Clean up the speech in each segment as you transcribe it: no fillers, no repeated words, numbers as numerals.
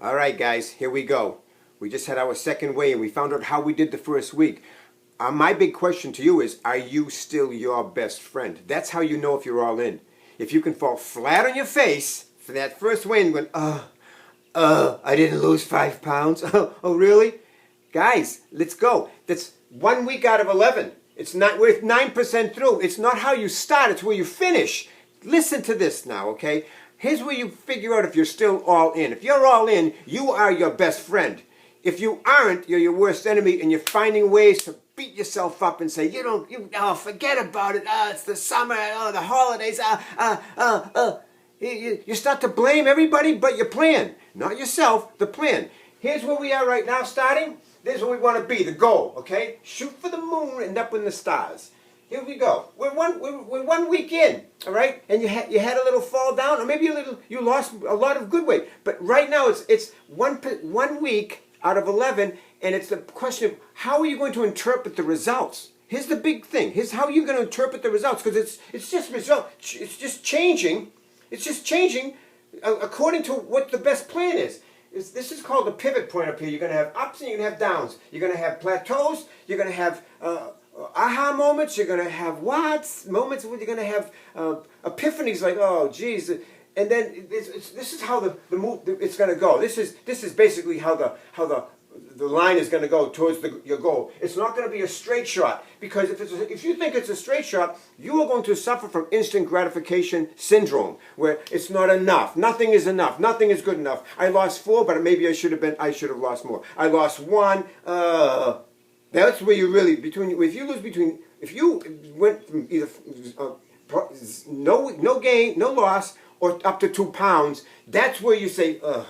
All right, guys, here we go. We just had our second weigh and we found out how we did the first week. My big question to you is, are you still your best friend? That's how you know if you're all in. If you can fall flat on your face for that first weigh and going, I didn't lose 5 pounds. Oh, really? Guys, let's go. That's 1 week out of 11. It's not, we're 9% through. It's not how you start, it's where you finish. Listen to this now, okay? Here's where you figure out if you're still all in. If you're all in, you are your best friend. If you aren't, you're your worst enemy, and you're finding ways to beat yourself up and say, forget about it. It's the summer, the holidays. You start to blame everybody but your plan. Not yourself, the plan. Here's where we are right now starting. This is where we want to be, the goal, okay? Shoot for the moon and up in the stars. Here we go. We're 1 week in, all right? And you had a little fall down, or maybe you lost a lot of good weight. But right now it's 1 week out of 11, and it's the question of how are you going to interpret the results? Here's the big thing. Here's how you're going to interpret the results, because it's just changing. It's just changing according to what the best plan is. This is called the pivot point up here. You're going to have ups and you're going to have downs. You're going to have plateaus. You're going to have aha moments. You're going to have moments where you're going to have epiphanies like, oh, geez. And then this is how the move it's going to go. This is basically how the line is going to go towards your goal. It's not going to be a straight shot, because if you think it's a straight shot, you are going to suffer from instant gratification syndrome, where it's not enough. Nothing is enough. Nothing is good enough. I lost 4, but maybe I should have lost more. I lost 1. That's where you really if you went from either no gain, no loss, or up to 2 pounds, that's where you say, ugh.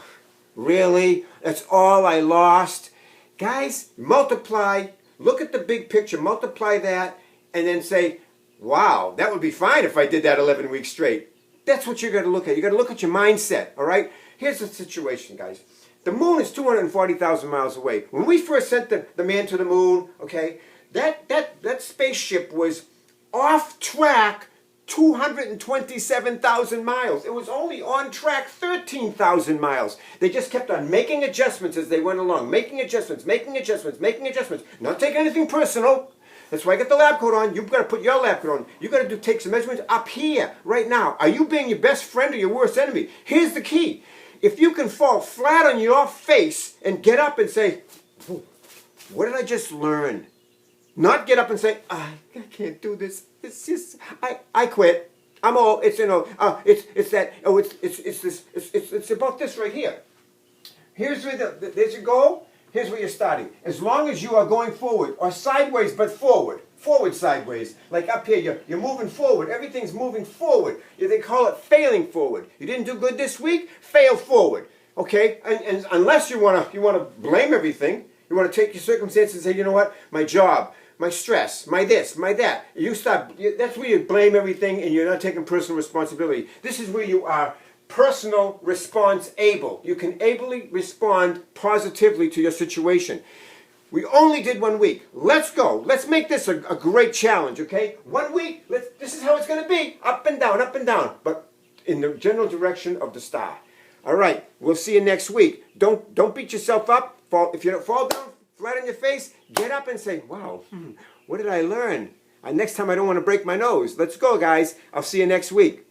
Really? That's all I lost? Guys, multiply, look at the big picture, multiply that, and then say, wow, that would be fine if I did that 11 weeks straight. That's what you're going to look at. You're going to look at your mindset, all right? Here's the situation, guys. The moon is 240,000 miles away. When we first sent the man to the moon, okay, that spaceship was off track 227,000 miles. It was only on track 13,000 miles. They just kept on making adjustments as they went along. Making adjustments. Not taking anything personal. That's why I got the lab coat on. You've got to put your lab coat on. You've got to take some measurements up here, right now. Are you being your best friend or your worst enemy? Here's the key. If you can fall flat on your face and get up and say, what did I just learn? Not get up and say, I can't do this. It's just, I quit. I'm all, it's about this right here. Here's where there's your goal. Here's where you're starting. As long as you are going forward, or sideways but forward. Forward, sideways. Like up here, you're moving forward. Everything's moving forward. They call it failing forward. You didn't do good this week? Fail forward. Okay? And unless you want to blame everything, you want to take your circumstances and say, you know what? My job, my stress, my this, my that. That's where you blame everything and you're not taking personal responsibility. This is where you are personal response able. You can ably respond positively to your situation. We only did 1 week. Let's go. Let's make this a great challenge, okay? 1 week, this is how it's going to be. Up and down, but in the general direction of the star. All right, we'll see you next week. Don't beat yourself up. If you don't fall down flat on your face, get up and say, wow, what did I learn? Next time I don't want to break my nose. Let's go, guys. I'll see you next week.